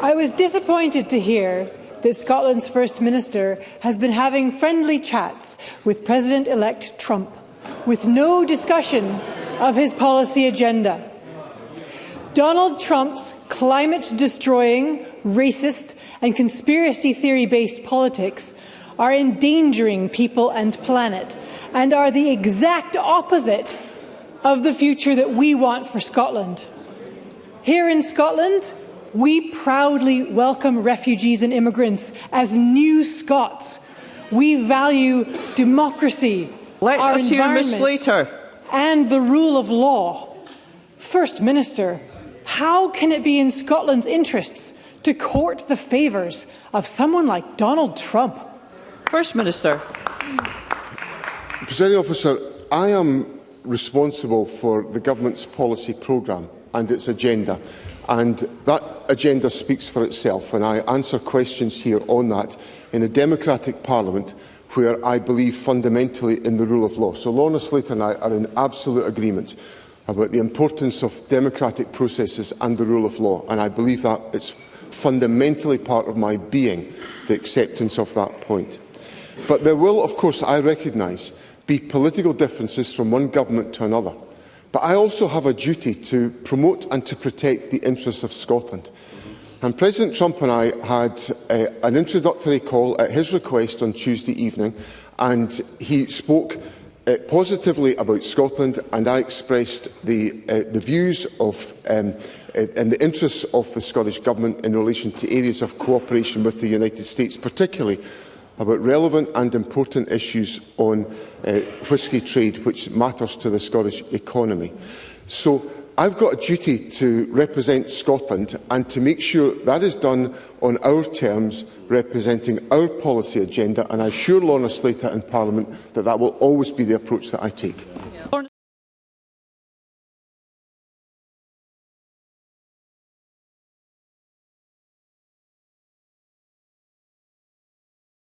I was disappointed to hear that Scotland's First Minister has been having friendly chats with President-elect Trump, with no discussion of his policy agenda. Donald Trump's climate-destroying, racist and conspiracy theory-based politics are endangering people and planet and are the exact opposite of the future that we want for Scotland. Here in Scotland, we proudly welcome refugees and immigrants as new Scots. We value democracy, our environment, and the rule of law. First Minister, how can it be in Scotland's interests to court the favours of someone like Donald Trump? First Minister. Presiding Officer, I am responsible for the Government's policy programme and its agenda, and that agenda speaks for itself, and I answer questions here on that in a democratic parliament where I believe fundamentally in the rule of law. So Lorna Slater and I are in absolute agreement about the importance of democratic processes and the rule of law, and I believe that it's fundamentally part of my being, the acceptance of that point. But there will, of course, I recognise, be political differences from one government to another. But I also have a duty to promote and to protect the interests of Scotland. And President Trump and I had an introductory call at his request on Tuesday evening, and he spoke positively about Scotland, and I expressed the views of and the interests of the Scottish Government in relation to areas of cooperation with the United States, particularly about relevant and important issues on whisky trade, which matters to the Scottish economy. So I've got a duty to represent Scotland and to make sure that is done on our terms, representing our policy agenda, and I assure Lorna Slater in Parliament that that will always be the approach that I take.